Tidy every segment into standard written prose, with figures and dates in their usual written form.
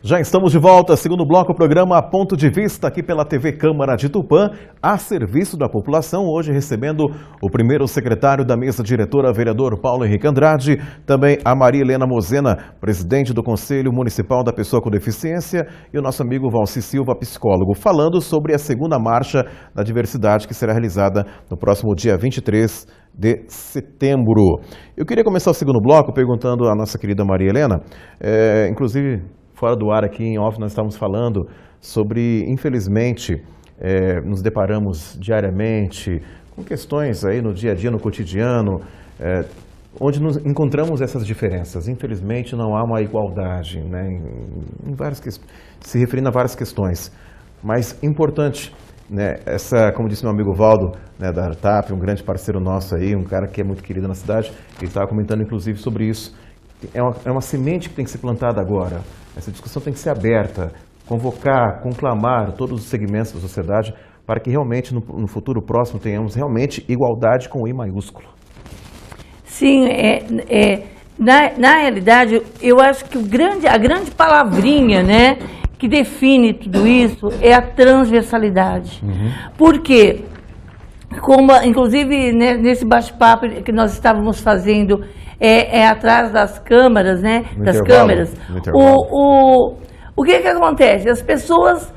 Já estamos de volta, segundo bloco, o programa Ponto de Vista, aqui pela TV Câmara de Tupã, a serviço da população, hoje recebendo o primeiro secretário da mesa diretora, vereador Paulo Henrique Andrade, também a Maria Helena Mosena, presidente do Conselho Municipal da Pessoa com Deficiência, e o nosso amigo Valci Silva, psicólogo, falando sobre a segunda marcha da diversidade que será realizada no próximo dia 23 de setembro. Eu queria começar o segundo bloco perguntando à nossa querida Maria Helena, inclusive fora do ar aqui em off nós estávamos falando sobre, infelizmente, nos deparamos diariamente com questões aí no dia a dia, no cotidiano, onde nos encontramos essas diferenças. Infelizmente não há uma igualdade, né, se referindo a várias questões, mas importante, né, como disse meu amigo Valdo, né, da Artap, um grande parceiro nosso aí, um cara que é muito querido na cidade, ele estava comentando inclusive sobre isso. É uma semente que tem que ser plantada agora. Essa discussão tem que ser aberta, convocar, conclamar todos os segmentos da sociedade para que realmente no futuro próximo tenhamos realmente igualdade com I maiúsculo. Sim, na realidade, eu acho que a grande palavrinha, né, que define tudo isso é a transversalidade. Por quê? Como, inclusive, né, nesse bate-papo que nós estávamos fazendo atrás das câmeras, né? Das câmeras. O que acontece? As pessoas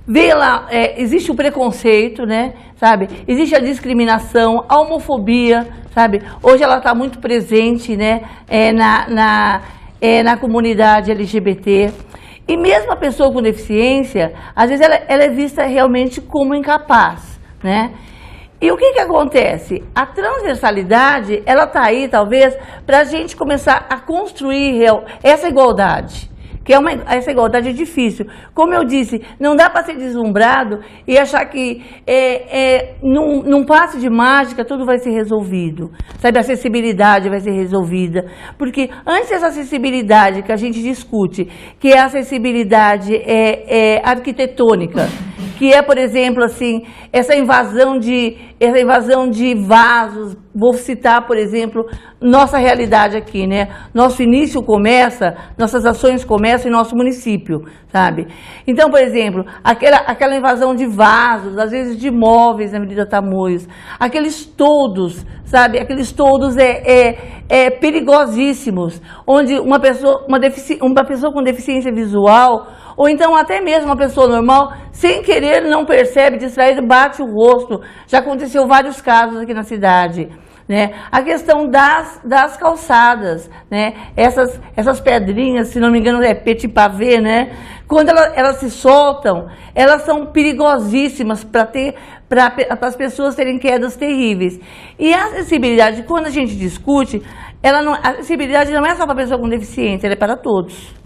vê lá, existe o preconceito, né? Sabe? Existe a discriminação, a homofobia, sabe? Hoje ela está muito presente, né? Na comunidade LGBT. E mesmo a pessoa com deficiência, às vezes ela é vista realmente como incapaz, né? E o que acontece? A transversalidade, ela está aí, talvez, para a gente começar a construir essa igualdade. Essa igualdade é difícil. Como eu disse, não dá para ser deslumbrado e achar que num passe de mágica tudo vai ser resolvido. Sabe, a acessibilidade vai ser resolvida. Porque antes dessa acessibilidade que a gente discute, que é a acessibilidade arquitetônica, que é, por exemplo, assim, essa invasão de vasos. Vou citar, por exemplo, nossa realidade aqui, né? Nosso início começa, nossas ações começam em nosso município, sabe? Então, por exemplo, aquela invasão de vasos, às vezes de móveis na Avenida Tamoios, aqueles toldos, sabe? Aqueles toldos perigosíssimos, onde uma pessoa com deficiência visual, ou então até mesmo uma pessoa normal, sem querer, não percebe, distraído, bate o rosto. Já aconteceu vários casos aqui na cidade, né? A questão das calçadas, né? Essas pedrinhas, se não me engano, é petit pavé, né? Quando elas se soltam, elas são perigosíssimas para as pessoas terem quedas terríveis. E a acessibilidade, quando a gente discute, a acessibilidade não é só para a pessoa com deficiência, ela é para todos.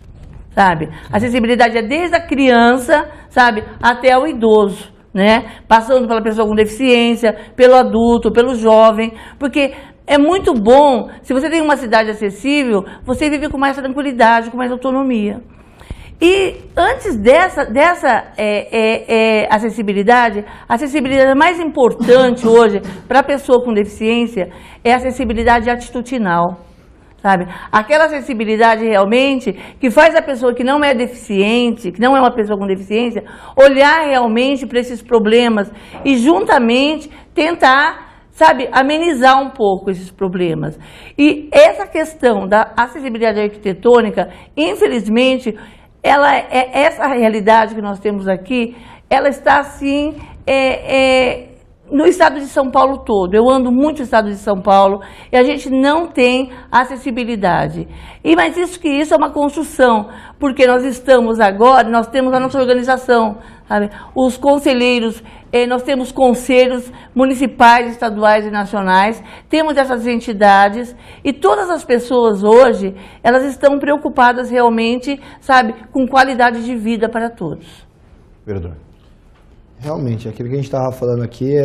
Sabe? A acessibilidade é desde a criança, sabe, até o idoso, né? Passando pela pessoa com deficiência, pelo adulto, pelo jovem, porque é muito bom, se você tem uma cidade acessível, você vive com mais tranquilidade, com mais autonomia. E antes dessa acessibilidade, a acessibilidade mais importante hoje para a pessoa com deficiência é a acessibilidade atitudinal. Sabe? Aquela acessibilidade realmente que faz a pessoa que não é deficiente, que não é uma pessoa com deficiência, olhar realmente para esses problemas e juntamente tentar, sabe, amenizar um pouco esses problemas. E essa questão da acessibilidade arquitetônica, infelizmente, essa realidade que nós temos aqui, ela está assim, no estado de São Paulo todo. Eu ando muito no estado de São Paulo e a gente não tem acessibilidade. Mas isso é uma construção, porque nós temos a nossa organização, sabe? Os conselheiros, nós temos conselhos municipais, estaduais e nacionais, temos essas entidades e todas as pessoas hoje, elas estão preocupadas realmente, sabe, com qualidade de vida para todos. Vereador. Realmente, aquilo que a gente estava falando aqui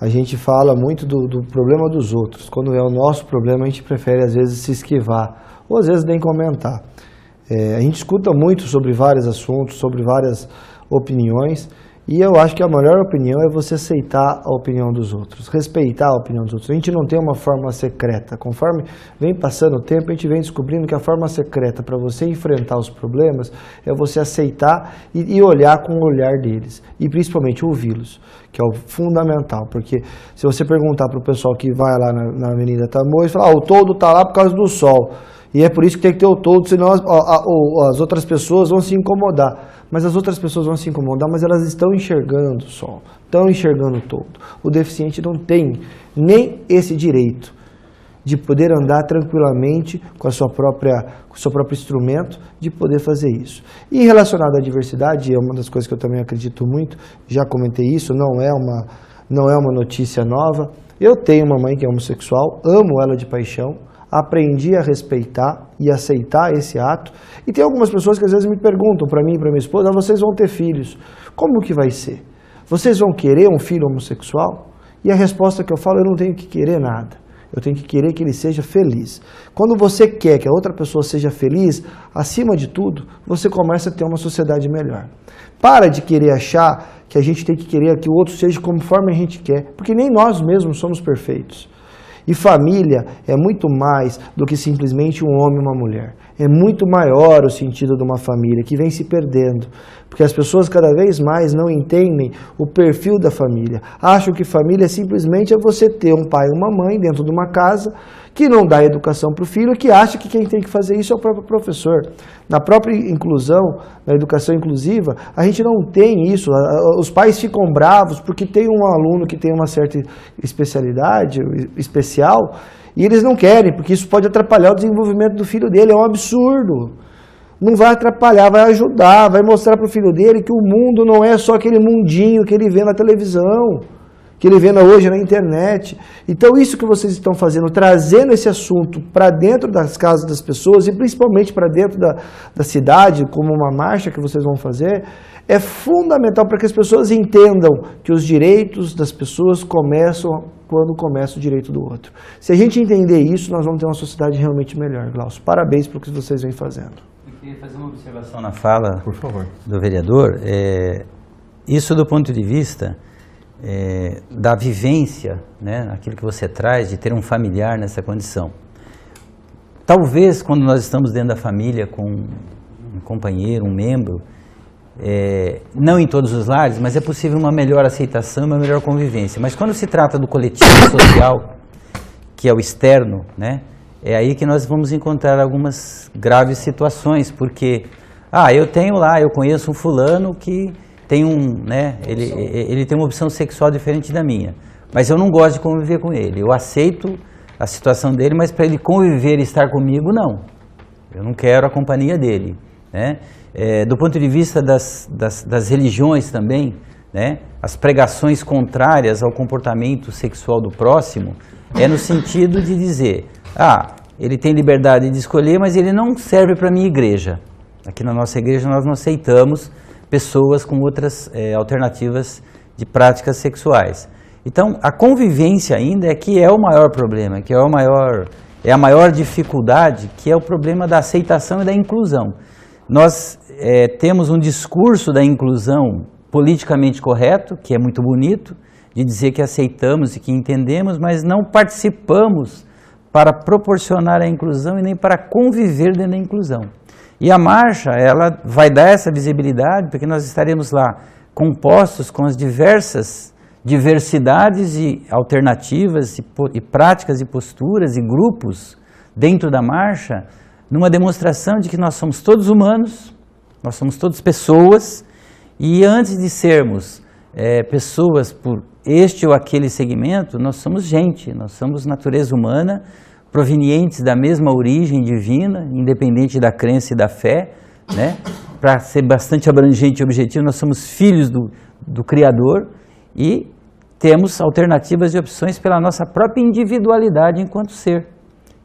a gente fala muito do problema dos outros. Quando é o nosso problema, a gente prefere às vezes se esquivar, ou às vezes nem comentar. A gente escuta muito sobre vários assuntos, sobre várias opiniões, E eu acho que a melhor opinião é você aceitar a opinião dos outros, respeitar a opinião dos outros. A gente não tem uma fórmula secreta. Conforme vem passando o tempo, a gente vem descobrindo que a forma secreta para você enfrentar os problemas é você aceitar e olhar com o olhar deles. E principalmente ouvi-los, que é o fundamental. Porque se você perguntar para o pessoal que vai lá na Avenida Tamoios, falar, o toldo está lá por causa do sol. E é por isso que tem que ter o toldo, senão as outras pessoas vão se incomodar. Mas as outras pessoas vão se incomodar, mas elas estão enxergando o sol, estão enxergando o toldo. O deficiente não tem nem esse direito de poder andar tranquilamente com o seu próprio instrumento, de poder fazer isso. E relacionado à diversidade, é uma das coisas que eu também acredito muito, já comentei isso, não é uma notícia nova. Eu tenho uma mãe que é homossexual, amo ela de paixão, aprendi a respeitar e aceitar esse ato. E tem algumas pessoas que às vezes me perguntam para mim e para minha esposa, vocês vão ter filhos, como que vai ser? Vocês vão querer um filho homossexual? E a resposta que eu falo, eu não tenho que querer nada. Eu tenho que querer que ele seja feliz. Quando você quer que a outra pessoa seja feliz, acima de tudo, você começa a ter uma sociedade melhor. Para de querer achar que a gente tem que querer que o outro seja conforme a gente quer, porque nem nós mesmos somos perfeitos. E família é muito mais do que simplesmente um homem e uma mulher. É muito maior o sentido de uma família, que vem se perdendo. Porque as pessoas cada vez mais não entendem o perfil da família. Acham que família simplesmente é você ter um pai e uma mãe dentro de uma casa que não dá educação para o filho, que acha que quem tem que fazer isso é o próprio professor. Na própria inclusão, na educação inclusiva, a gente não tem isso. Os pais ficam bravos porque tem um aluno que tem uma certa especialidade, especial, e eles não querem, porque isso pode atrapalhar o desenvolvimento do filho dele. É um absurdo. Não vai atrapalhar, vai ajudar, vai mostrar para o filho dele que o mundo não é só aquele mundinho que ele vê na televisão, que ele vê hoje na internet. Então isso que vocês estão fazendo, trazendo esse assunto para dentro das casas das pessoas e principalmente para dentro da cidade, como uma marcha que vocês vão fazer, é fundamental para que as pessoas entendam que os direitos das pessoas começam quando começa o direito do outro. Se a gente entender isso, nós vamos ter uma sociedade realmente melhor, Glaucio. Parabéns pelo que vocês vêm fazendo. Eu queria fazer uma observação na fala, por favor, do vereador. Isso do ponto de vista da vivência, né, aquilo que você traz, de ter um familiar nessa condição. Talvez quando nós estamos dentro da família com um companheiro, um membro, não em todos os lares, mas é possível uma melhor aceitação, uma melhor convivência. Mas quando se trata do coletivo social, que é o externo, né, é aí que nós vamos encontrar algumas graves situações, porque, eu conheço um fulano que tem ele tem uma opção sexual diferente da minha, mas eu não gosto de conviver com ele. Eu aceito a situação dele, mas para ele conviver e estar comigo, não. Eu não quero a companhia dele, né? Do ponto de vista das religiões também, né? As pregações contrárias ao comportamento sexual do próximo é no sentido de dizer, ele tem liberdade de escolher, mas ele não serve para a minha igreja. Aqui na nossa igreja nós não aceitamos pessoas com outras alternativas de práticas sexuais. Então, a convivência ainda é o maior problema, que é a maior dificuldade, que é o problema da aceitação e da inclusão. Nós temos um discurso da inclusão politicamente correto, que é muito bonito, de dizer que aceitamos e que entendemos, mas não participamos para proporcionar a inclusão e nem para conviver dentro da inclusão. E a marcha, ela vai dar essa visibilidade, porque nós estaremos lá compostos com as diversidades e alternativas e práticas e posturas e grupos dentro da marcha, numa demonstração de que nós somos todos humanos, nós somos todos pessoas, e antes de sermos pessoas por este ou aquele segmento, nós somos gente, nós somos natureza humana, provenientes da mesma origem divina, independente da crença e da fé, né? Para ser bastante abrangente e objetivo, nós somos filhos do Criador e temos alternativas e opções pela nossa própria individualidade enquanto ser.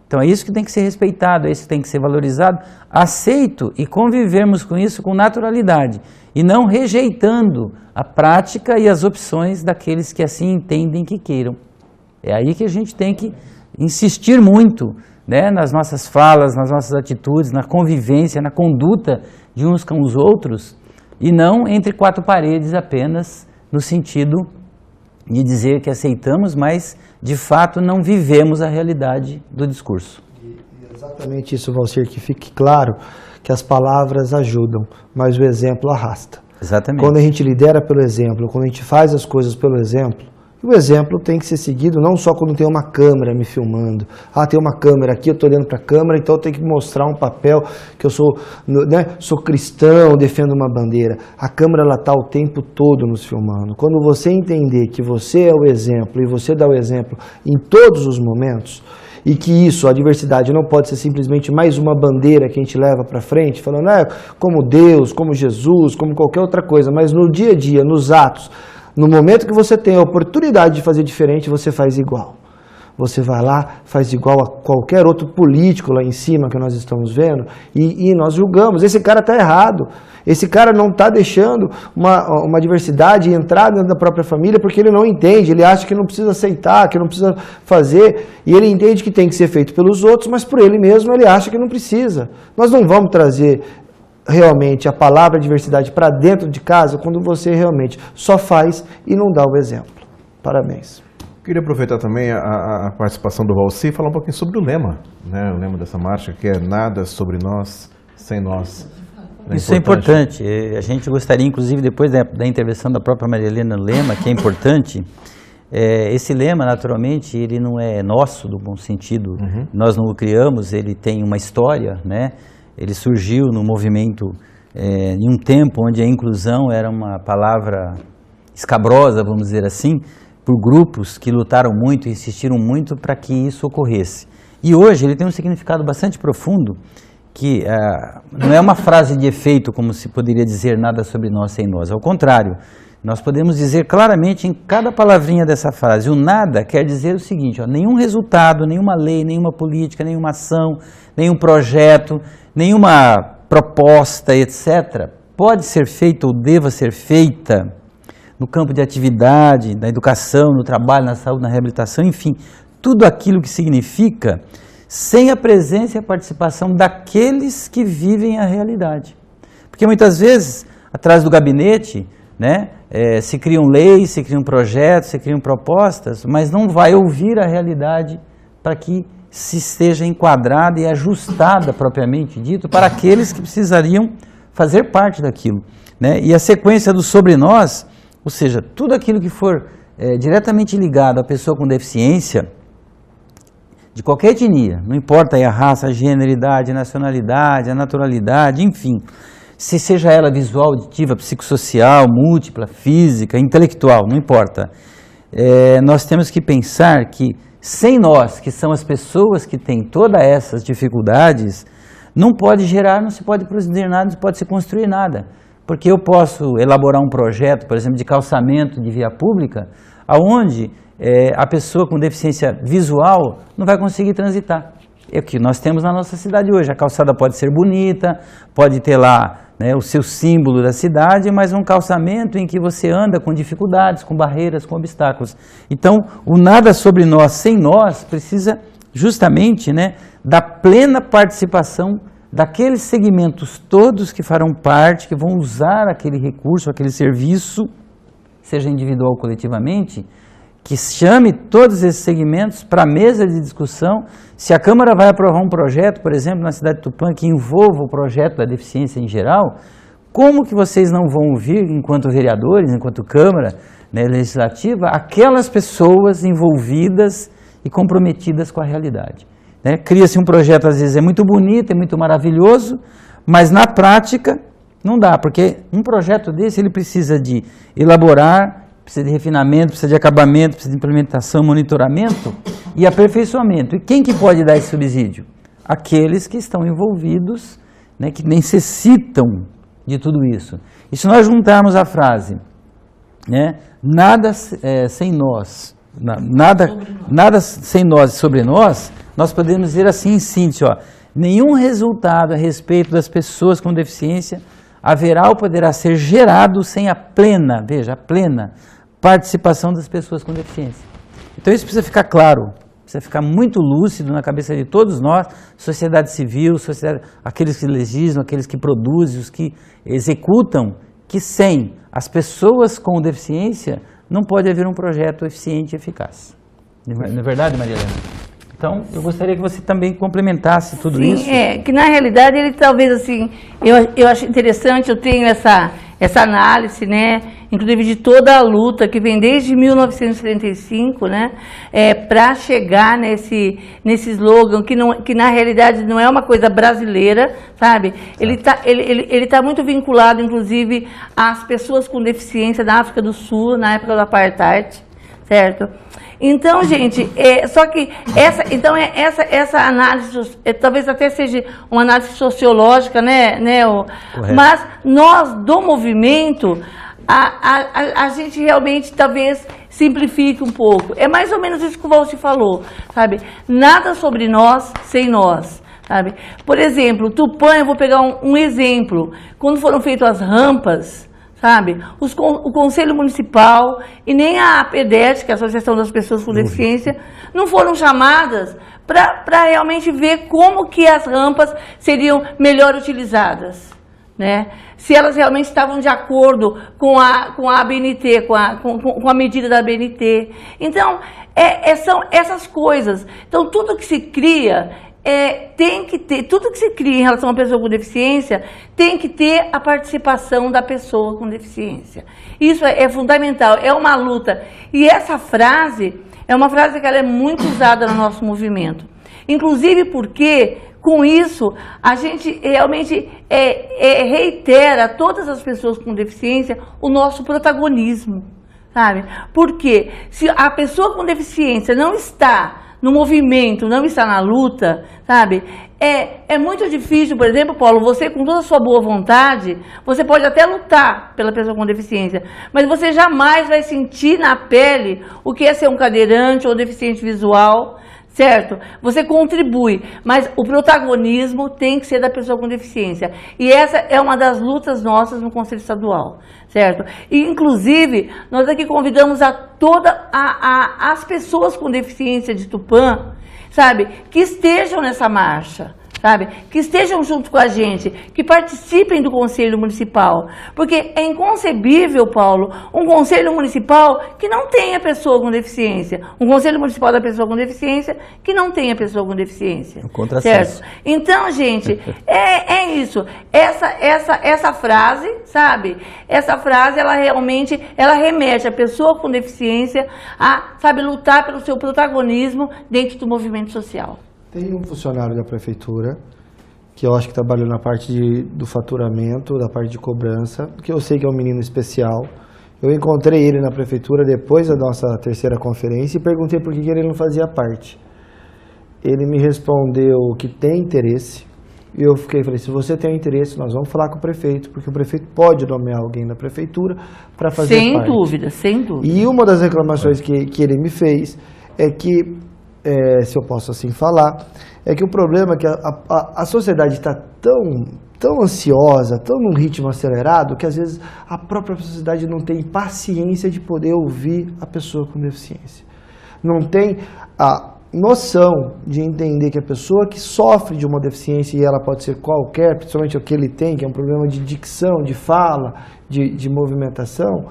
Então é isso que tem que ser respeitado, é isso que tem que ser valorizado, aceito e convivermos com isso com naturalidade e não rejeitando a prática e as opções daqueles que assim entendem que queiram. É aí que a gente tem que insistir muito, né, nas nossas falas, nas nossas atitudes, na convivência, na conduta de uns com os outros, e não entre quatro paredes apenas, no sentido de dizer que aceitamos, mas de fato não vivemos a realidade do discurso. Exatamente isso, Valcir, que fique claro que as palavras ajudam, mas o exemplo arrasta. Exatamente. Quando a gente lidera pelo exemplo, quando a gente faz as coisas pelo exemplo, o exemplo tem que ser seguido não só quando tem uma câmera me filmando. Ah, tem uma câmera aqui, eu estou olhando para a câmera, então eu tenho que mostrar um papel que eu sou, né, sou cristão, defendo uma bandeira. A câmera está o tempo todo nos filmando. Quando você entender que você é o exemplo e você dá o exemplo em todos os momentos, e que isso, a diversidade, não pode ser simplesmente mais uma bandeira que a gente leva para frente, falando como Deus, como Jesus, como qualquer outra coisa, mas no dia a dia, nos atos, no momento que você tem a oportunidade de fazer diferente, você faz igual. Você vai lá, faz igual a qualquer outro político lá em cima que nós estamos vendo e nós julgamos. Esse cara está errado. Esse cara não está deixando uma diversidade entrar dentro da própria família porque ele não entende. Ele acha que não precisa aceitar, que não precisa fazer. E ele entende que tem que ser feito pelos outros, mas por ele mesmo ele acha que não precisa. Nós não vamos trazer realmente a palavra diversidade para dentro de casa quando você realmente só faz e não dá o exemplo. Parabéns. Queria aproveitar também a participação do Valcir e falar um pouquinho sobre o lema, né? O lema dessa marcha, que é nada sobre nós, sem nós. Isso é importante. A gente gostaria, inclusive, depois da intervenção da própria Maria Helena Lema, que é importante, esse lema, naturalmente, ele não é nosso, do bom sentido. Nós não o criamos, ele tem uma história, né? Ele surgiu no movimento em um tempo onde a inclusão era uma palavra escabrosa, vamos dizer assim, por grupos que lutaram muito e insistiram muito para que isso ocorresse. E hoje ele tem um significado bastante profundo, que não é uma frase de efeito, como se poderia dizer nada sobre nós sem nós. Ao contrário, nós podemos dizer claramente em cada palavrinha dessa frase, o nada quer dizer o seguinte, nenhum resultado, nenhuma lei, nenhuma política, nenhuma ação, nenhum projeto, nenhuma proposta, etc., pode ser feita ou deva ser feita no campo de atividade, na educação, no trabalho, na saúde, na reabilitação, enfim, tudo aquilo que significa sem a presença e a participação daqueles que vivem a realidade. Porque muitas vezes, atrás do gabinete, né, se criam leis, se criam projetos, se criam propostas, mas não vai ouvir a realidade para que se esteja enquadrada e ajustada, propriamente dito, para aqueles que precisariam fazer parte daquilo, né? E a sequência do sobre nós, ou seja, tudo aquilo que for diretamente ligado à pessoa com deficiência, de qualquer etnia, não importa aí a raça, a gênero, a idade, a nacionalidade, a naturalidade, enfim, se seja ela visual, auditiva, psicossocial, múltipla, física, intelectual, não importa. Nós temos que pensar que sem nós, que são as pessoas que têm todas essas dificuldades, não pode gerar, não se pode produzir nada, não se pode se construir nada. Porque eu posso elaborar um projeto, por exemplo, de calçamento de via pública, onde a pessoa com deficiência visual não vai conseguir transitar. É o que nós temos na nossa cidade hoje. A calçada pode ser bonita, pode ter lá, né, o seu símbolo da cidade, mas um calçamento em que você anda com dificuldades, com barreiras, com obstáculos. Então, o nada sobre nós, sem nós, precisa justamente, né, da plena participação daqueles segmentos todos que farão parte, que vão usar aquele recurso, aquele serviço, seja individual ou coletivamente, que chame todos esses segmentos para a mesa de discussão. Se a Câmara vai aprovar um projeto, por exemplo, na cidade de Tupã, que envolva o projeto da deficiência em geral, como que vocês não vão ouvir, enquanto vereadores, enquanto Câmara, né, legislativa, aquelas pessoas envolvidas e comprometidas com a realidade? Né? Cria-se um projeto, às vezes é muito bonito, é muito maravilhoso, mas na prática não dá, porque um projeto desse ele precisa de elaborar, precisa de refinamento, precisa de acabamento, precisa de implementação, monitoramento e aperfeiçoamento. E quem que pode dar esse subsídio? Aqueles que estão envolvidos, né, que necessitam de tudo isso. E se nós juntarmos a frase, né, nada sem nós, nada sem nós e sobre nós, nós podemos dizer assim em síntese, nenhum resultado a respeito das pessoas com deficiência haverá ou poderá ser gerado sem a plena, veja, a plena participação das pessoas com deficiência. Então isso precisa ficar claro, precisa ficar muito lúcido na cabeça de todos nós, sociedade civil, aqueles que legislam, aqueles que produzem, os que executam, que sem as pessoas com deficiência não pode haver um projeto eficiente e eficaz. Não é verdade, Maria Helena? Então, eu gostaria que você também complementasse tudo isso. Sim, que na realidade ele talvez assim, eu acho interessante, eu tenho essa análise, né, inclusive de toda a luta que vem desde 1935, né, para chegar nesse slogan que na realidade não é uma coisa brasileira, sabe? Ele tá muito vinculado, inclusive, às pessoas com deficiência da África do Sul, na época do Apartheid, certo? Então, gente, só que essa análise, talvez até seja uma análise sociológica, né, mas nós, do movimento, a gente realmente talvez simplifique um pouco. É mais ou menos isso que o Valci falou, sabe? Nada sobre nós sem nós, sabe? Por exemplo, Tupã, eu vou pegar um exemplo. Quando foram feitas as rampas, sabe? O Conselho Municipal e nem a APDET, que é a Associação das Pessoas com Deficiência, não foram chamadas para realmente ver como que as rampas seriam melhor utilizadas, né? Se elas realmente estavam de acordo com a ABNT, com a medida da ABNT. Então, são essas coisas. Então, tudo que se cria... tem que ter, tudo que se cria em relação a uma pessoa com deficiência tem que ter a participação da pessoa com deficiência. Isso é fundamental, é uma luta. E essa frase é uma frase que ela é muito usada no nosso movimento. Inclusive porque, com isso, a gente realmente reitera a todas as pessoas com deficiência o nosso protagonismo, sabe? Porque se a pessoa com deficiência não está no movimento, não está na luta, sabe? É muito difícil, por exemplo, Paulo, você com toda a sua boa vontade, você pode até lutar pela pessoa com deficiência, mas você jamais vai sentir na pele o que é ser um cadeirante ou deficiente visual, certo? Você contribui, mas o protagonismo tem que ser da pessoa com deficiência. E essa é uma das lutas nossas no Conselho Estadual, certo? E, inclusive, nós aqui convidamos a todas as pessoas com deficiência de Tupã, sabe? Que estejam nessa marcha, sabe? Que estejam junto com a gente, que participem do Conselho Municipal. Porque é inconcebível, Paulo, um Conselho Municipal que não tenha pessoa com deficiência. Um Conselho Municipal da pessoa com deficiência que não tenha pessoa com deficiência. Contrassenso. Certo? Então, gente, é isso. Essa frase, sabe? Essa frase, ela realmente, ela remete a pessoa com deficiência a, sabe, lutar pelo seu protagonismo dentro do movimento social. Tem um funcionário da prefeitura, que eu acho que trabalhou na parte do faturamento, da parte de cobrança, que eu sei que é um menino especial. Eu encontrei ele na prefeitura depois da nossa terceira conferência e perguntei por que ele não fazia parte. Ele me respondeu que tem interesse. E eu falei, se você tem interesse, nós vamos falar com o prefeito, porque o prefeito pode nomear alguém da prefeitura para fazer parte. Sem dúvida, sem dúvida. E uma das reclamações que ele me fez é que, se eu posso assim falar, é que o problema é que a sociedade está tão ansiosa, tão num ritmo acelerado, que às vezes a própria sociedade não tem paciência de poder ouvir a pessoa com deficiência. Não tem a noção de entender que a pessoa que sofre de uma deficiência, e ela pode ser qualquer, principalmente o que ele tem, que é um problema de dicção, de fala, de movimentação,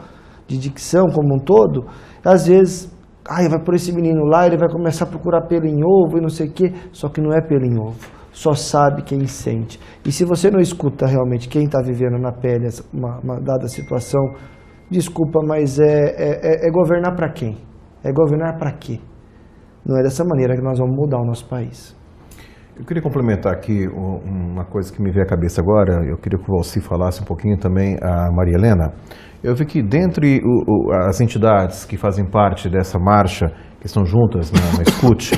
de dicção como um todo, às vezes... vai por esse menino lá, ele vai começar a procurar pelo em ovo e não sei o quê. Só que não é pelo em ovo, só sabe quem sente. E se você não escuta realmente quem está vivendo na pele uma dada situação, desculpa, mas é governar para quem? É governar para quê? Não é dessa maneira que nós vamos mudar o nosso país. Eu queria complementar aqui uma coisa que me veio à cabeça agora. Eu queria que o Valci falasse um pouquinho também, a Maria Helena. Eu vi que dentre as entidades que fazem parte dessa marcha, que estão juntas na escute,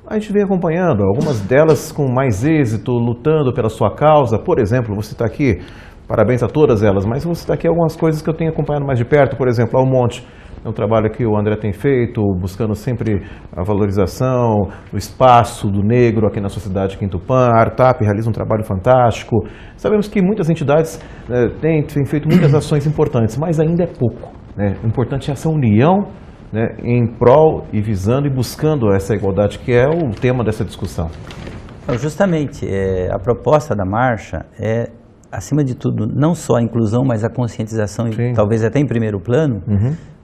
a gente vem acompanhando, algumas delas com mais êxito, lutando pela sua causa. Por exemplo, vou citar aqui, parabéns a todas elas, mas vou citar aqui algumas coisas que eu tenho acompanhado mais de perto. Por exemplo, ao Monte. É um trabalho que o André tem feito, buscando sempre a valorização do espaço do negro aqui na sociedade aqui em Tupã. A Artap realiza um trabalho fantástico. Sabemos que muitas entidades têm feito muitas ações importantes, mas ainda é pouco, né? O importante é essa união, né, em prol e visando e buscando essa igualdade, que é o tema dessa discussão. Justamente, a proposta da marcha é acima de tudo, não só a inclusão, mas a conscientização, Sim. talvez até em primeiro plano.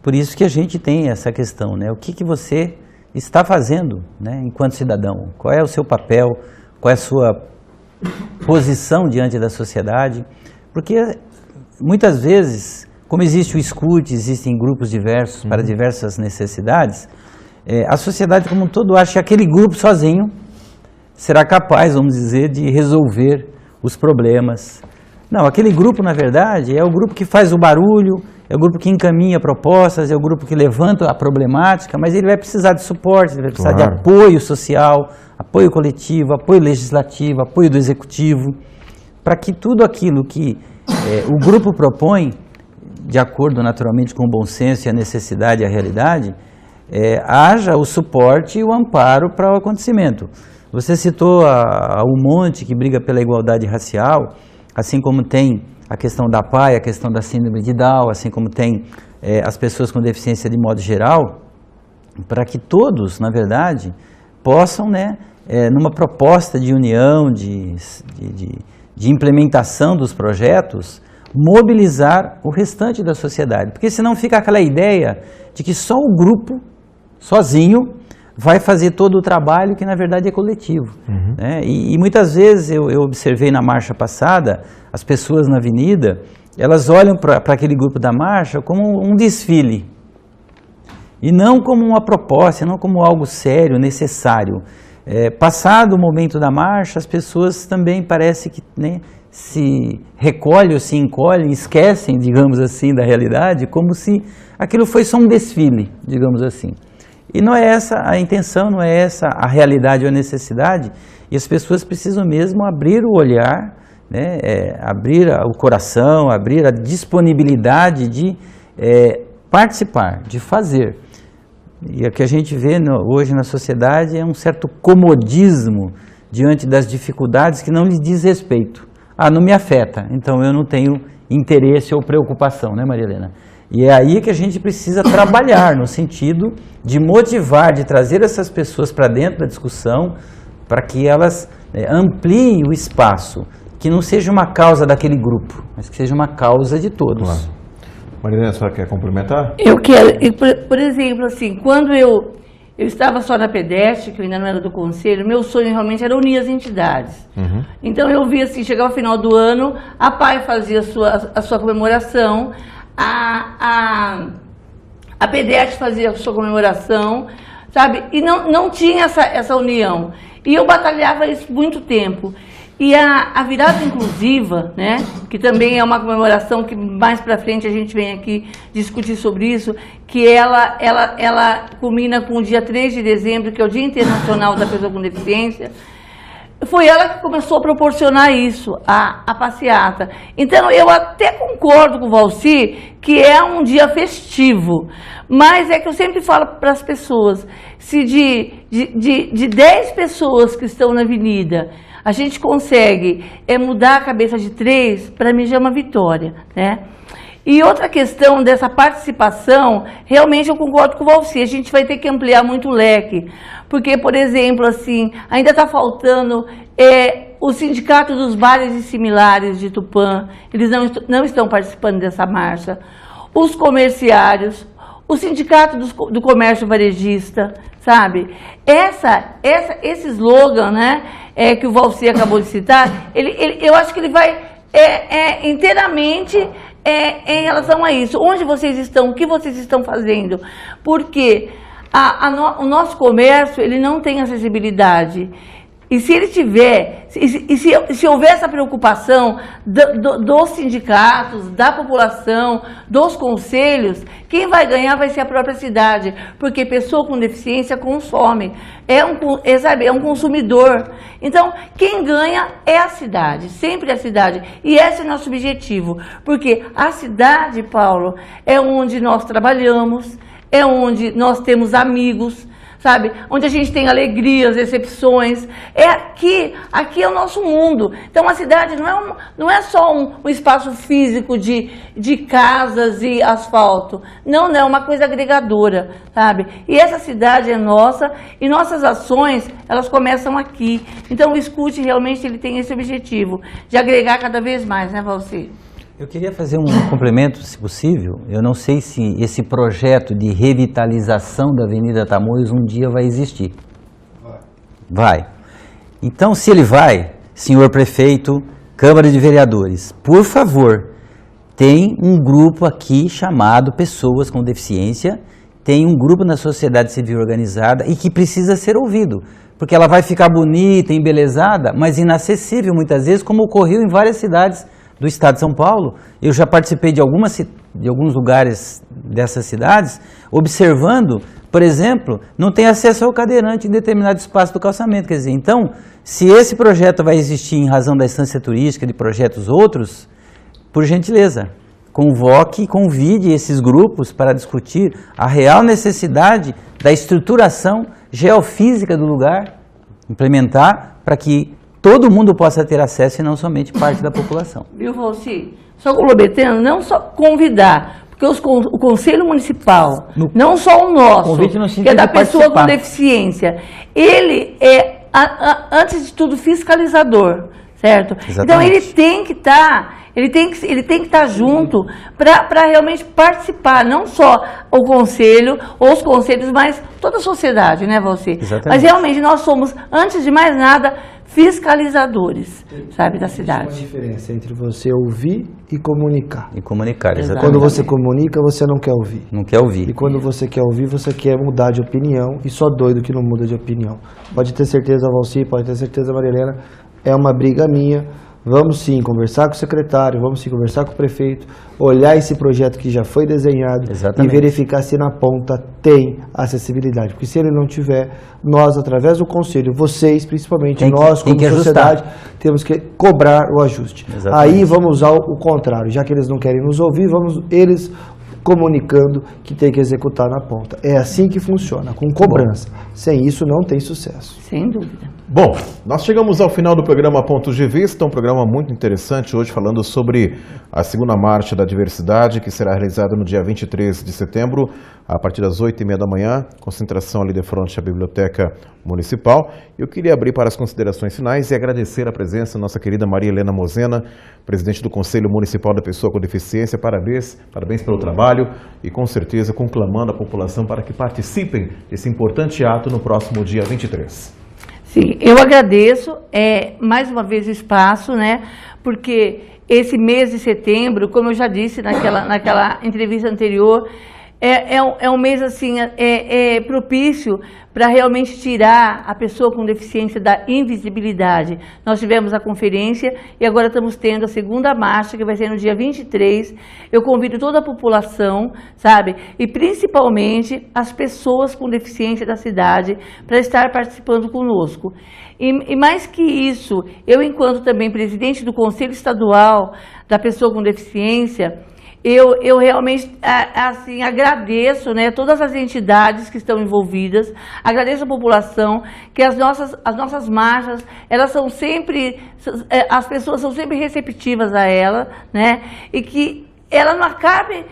Por isso que a gente tem essa questão, né? O que você está fazendo, né, enquanto cidadão? Qual é o seu papel? Qual é a sua posição diante da sociedade? Porque muitas vezes, como existe o escute, existem grupos diversos para diversas necessidades, a sociedade como um todo acha que aquele grupo sozinho será capaz, vamos dizer, de resolver os problemas. Não, aquele grupo, na verdade, é o grupo que faz o barulho, é o grupo que encaminha propostas, é o grupo que levanta a problemática, mas ele vai precisar de suporte, ele vai precisar de apoio social, apoio coletivo, apoio legislativo, apoio do executivo, para que tudo aquilo que o grupo propõe, de acordo naturalmente com o bom senso e a necessidade e a realidade, haja o suporte e o amparo para o acontecimento. Você citou a Monte, que briga pela igualdade racial, assim como tem a questão da PAI, a questão da síndrome de Down, assim como tem as pessoas com deficiência de modo geral, para que todos, na verdade, possam, né, numa proposta de união, de implementação dos projetos, mobilizar o restante da sociedade. Porque senão fica aquela ideia de que só o grupo, sozinho, vai fazer todo o trabalho que na verdade é coletivo. Né? E muitas vezes eu observei na marcha passada, as pessoas na avenida, elas olham para aquele grupo da marcha como um desfile, e não como uma proposta, não como algo sério, necessário. Passado o momento da marcha, as pessoas também parece que, né, se recolhem ou se encolhem, esquecem, digamos assim, da realidade, como se aquilo foi só um desfile, digamos assim. E não é essa a intenção, não é essa a realidade ou a necessidade, e as pessoas precisam mesmo abrir o olhar, né, abrir o coração, abrir a disponibilidade de participar, de fazer. E o que a gente vê hoje na sociedade é um certo comodismo diante das dificuldades que não lhe diz respeito. Ah, não me afeta, então eu não tenho interesse ou preocupação, né, Maria Helena? E é aí que a gente precisa trabalhar, no sentido de motivar, de trazer essas pessoas para dentro da discussão, para que elas ampliem o espaço, que não seja uma causa daquele grupo, mas que seja uma causa de todos. Claro. Marilena, a senhora quer complementar? Eu quero, por exemplo, assim, quando eu estava só na PEDEST, que eu ainda não era do conselho, meu sonho realmente era unir as entidades. Então eu vi assim, chegava o final do ano, a PAI fazia a sua comemoração, a PEDEST fazia a sua comemoração, sabe? E não tinha essa união. E eu batalhava isso muito tempo. E a virada inclusiva, né, que também é uma comemoração que mais para frente a gente vem aqui discutir sobre isso, que ela culmina com o dia 3 de dezembro, que é o Dia Internacional da Pessoa com Deficiência. Foi ela que começou a proporcionar isso, a passeata. Então, eu até concordo com o Valci que é um dia festivo, mas é que eu sempre falo para as pessoas, se de 10 pessoas que estão na avenida, a gente consegue mudar a cabeça de 3, para mim já é uma vitória, né? E outra questão dessa participação, realmente eu concordo com o Valci, a gente vai ter que ampliar muito o leque, porque, por exemplo, assim, ainda está faltando o Sindicato dos Bares e Similares de Tupã, eles não estão participando dessa marcha, os comerciários, o Sindicato do Comércio Varejista, sabe? Esse slogan, né, que o Valci acabou de citar, eu acho que ele vai inteiramente em relação a isso. Onde vocês estão? O que vocês estão fazendo? Porque o nosso comércio, ele não tem acessibilidade. E se ele tiver, se houver essa preocupação dos sindicatos, da população, dos conselhos, quem vai ganhar vai ser a própria cidade, porque pessoa com deficiência consome, é um consumidor. Então, quem ganha é a cidade, sempre a cidade. E esse é o nosso objetivo, porque a cidade, Paulo, é onde nós trabalhamos, é onde nós temos amigos, sabe? Onde a gente tem alegrias, decepções. Aqui é o nosso mundo. Então a cidade não é só um espaço físico de casas e asfalto. Não, é uma coisa agregadora, sabe? E essa cidade é nossa e nossas ações, elas começam aqui. Então o Escute realmente ele tem esse objetivo de agregar cada vez mais, né, Valci? Eu queria fazer um complemento, se possível. Eu não sei se esse projeto de revitalização da Avenida Tamoios um dia vai existir. Vai. Então, se ele vai, senhor prefeito, Câmara de Vereadores, por favor, tem um grupo aqui chamado Pessoas com Deficiência, tem um grupo na sociedade civil organizada e que precisa ser ouvido, porque ela vai ficar bonita, embelezada, mas inacessível muitas vezes, como ocorreu em várias cidades do estado de São Paulo. Eu já participei de alguns lugares dessas cidades, observando, por exemplo, não tem acesso ao cadeirante em determinado espaço do calçamento. Quer dizer, então, se esse projeto vai existir em razão da instância turística, de projetos outros, por gentileza, convoque e convide esses grupos para discutir a real necessidade da estruturação geofísica do lugar, implementar para que todo mundo possa ter acesso e não somente parte da população. Viu, Valci? Só complementando, não só convidar, porque o Conselho Municipal, não só o nosso, que é da pessoa com deficiência, ele é, antes de tudo, fiscalizador, certo? Exatamente. Então ele tem que estar junto para realmente participar, não só o Conselho, ou os conselhos, mas toda a sociedade, né, Valci? Exatamente. Mas realmente nós somos, antes de mais nada, fiscalizadores, sabe, da cidade. Existe uma diferença entre você ouvir e comunicar. E comunicar, exatamente. Quando você comunica, você não quer ouvir. Não quer ouvir. E quando você quer ouvir, você quer mudar de opinião, e só doido que não muda de opinião. Pode ter certeza, Valci, pode ter certeza, Maria Helena, é uma briga minha. Vamos sim conversar com o secretário, vamos sim conversar com o prefeito, olhar esse projeto que já foi desenhado. Exatamente. E verificar se na ponta tem acessibilidade. Porque se ele não tiver, nós, através do conselho, vocês, principalmente nós, como sociedade, temos que cobrar o ajuste. Exatamente. Aí vamos usar o contrário. Já que eles não querem nos ouvir, vamos eles comunicando que tem que executar na ponta. É assim que funciona, com cobrança. Sem isso não tem sucesso. Sem dúvida. Bom, nós chegamos ao final do programa Pontos de Vista, um programa muito interessante hoje falando sobre a segunda marcha da diversidade, que será realizada no dia 23 de setembro, a partir das 8h30 da manhã, concentração ali de frente à Biblioteca Municipal. Eu queria abrir para as considerações finais e agradecer a presença da nossa querida Maria Helena Mosena, presidente do Conselho Municipal da Pessoa com Deficiência. Parabéns pelo trabalho e com certeza conclamando a população para que participem desse importante ato no próximo dia 23. Sim, eu agradeço mais uma vez o espaço, né? Porque esse mês de setembro, como eu já disse naquela entrevista anterior, é um mês assim, propício para realmente tirar a pessoa com deficiência da invisibilidade. Nós tivemos a conferência e agora estamos tendo a segunda marcha, que vai ser no dia 23. Eu convido toda a população, sabe? E principalmente as pessoas com deficiência da cidade para estar participando conosco. E mais que isso, eu, enquanto também presidente do Conselho Estadual da Pessoa com Deficiência, eu realmente, assim, agradeço, né, todas as entidades que estão envolvidas, agradeço a população, que as nossas marchas, elas são sempre, as pessoas são sempre receptivas a ela, né, e que ela não acabe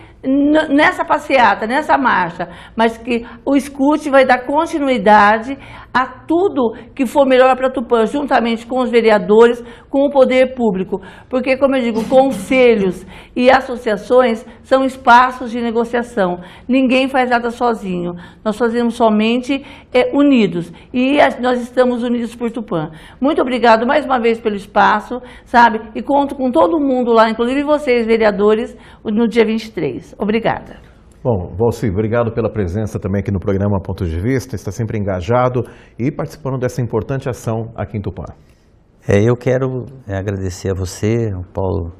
nessa passeata, nessa marcha, mas que o Escute vai dar continuidade a tudo que for melhor para Tupã, juntamente com os vereadores, com o poder público, porque, como eu digo, conselhos e associações são espaços de negociação. Ninguém faz nada sozinho, nós fazemos somente unidos, e nós estamos unidos por Tupã. Muito obrigado mais uma vez pelo espaço, sabe, e conto com todo mundo lá, inclusive vocês, vereadores, no dia 23. Obrigada. Bom, Valci, obrigado pela presença também aqui no programa Pontos de Vista, está sempre engajado e participando dessa importante ação aqui em Tupã. Eu quero agradecer a você, ao Paulo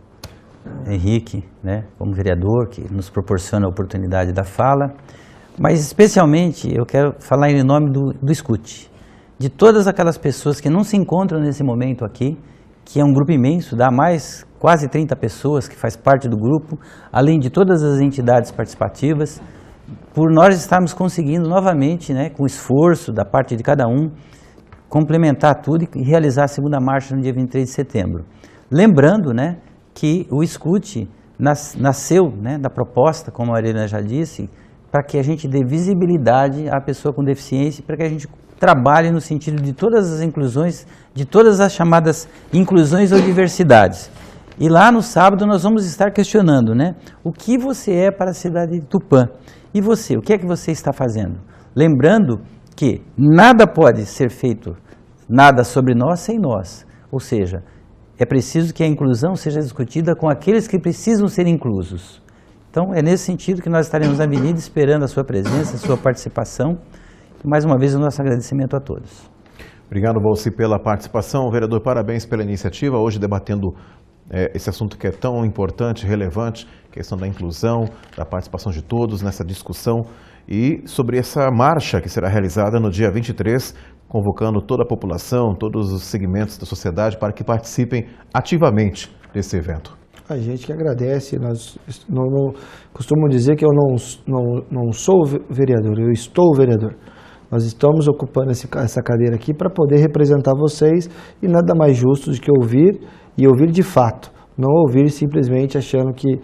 Henrique, né, como vereador, que nos proporciona a oportunidade da fala, mas especialmente eu quero falar em nome do Escute, de todas aquelas pessoas que não se encontram nesse momento aqui, que é um grupo imenso, dá mais quase 30 pessoas que faz parte do grupo, além de todas as entidades participativas, por nós estarmos conseguindo novamente, né, com esforço da parte de cada um, complementar tudo e realizar a segunda marcha no dia 23 de setembro. Lembrando, né, que o Escute nasceu, né, da proposta, como a Marilena já disse, para que a gente dê visibilidade à pessoa com deficiência, para que a gente trabalhe no sentido de todas as inclusões, de todas as chamadas inclusões ou diversidades. E lá no sábado nós vamos estar questionando, né, o que você é para a cidade de Tupã. E você, o que é que você está fazendo? Lembrando que nada pode ser feito, nada sobre nós sem nós. Ou seja, é preciso que a inclusão seja discutida com aqueles que precisam ser inclusos. Então, é nesse sentido que nós estaremos na avenida esperando a sua presença, a sua participação. E, mais uma vez, o nosso agradecimento a todos. Obrigado, Valci, pela participação. Vereador, parabéns pela iniciativa. Hoje debatendo esse assunto que é tão importante, relevante, questão da inclusão, da participação de todos nessa discussão e sobre essa marcha que será realizada no dia 23, convocando toda a população, todos os segmentos da sociedade para que participem ativamente desse evento. A gente que agradece, nós não costumo dizer que eu não sou vereador, eu estou vereador. Nós estamos ocupando essa cadeira aqui para poder representar vocês e nada mais justo do que ouvir e ouvir de fato, não ouvir simplesmente achando que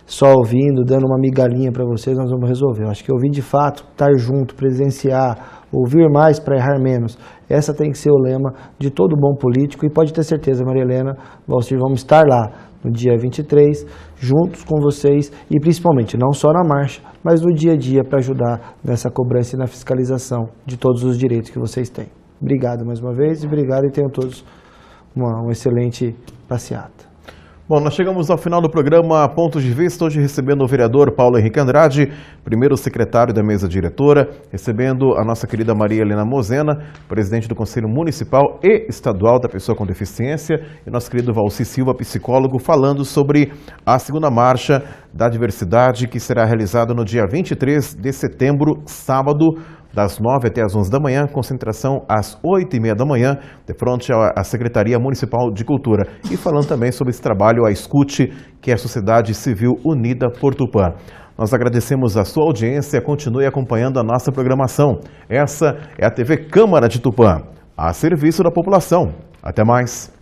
só ouvindo, dando uma migalhinha para vocês nós vamos resolver. Eu acho que ouvir de fato, estar junto, presenciar, ouvir mais para errar menos, essa tem que ser o lema de todo bom político e pode ter certeza, Maria Helena, Valcir, vamos estar lá no dia 23, juntos com vocês e principalmente não só na marcha, mas no dia a dia para ajudar nessa cobrança e na fiscalização de todos os direitos que vocês têm. Obrigado mais uma vez e obrigado e tenham todos uma excelente passeata. Bom, nós chegamos ao final do programa Pontos de Vista, hoje recebendo o vereador Paulo Henrique Andrade, primeiro secretário da mesa diretora, recebendo a nossa querida Maria Helena Mosena, presidente do Conselho Municipal e Estadual da Pessoa com Deficiência, e nosso querido Valci Silva, psicólogo, falando sobre a segunda marcha da diversidade que será realizada no dia 23 de setembro, sábado, das 9 até as 11 da manhã, concentração às 8h30 da manhã, de frente à Secretaria Municipal de Cultura. E falando também sobre esse trabalho, a Escute, que é a Sociedade Civil Unida por Tupã. Nós agradecemos a sua audiência, continue acompanhando a nossa programação. Essa é a TV Câmara de Tupã, a serviço da população. Até mais.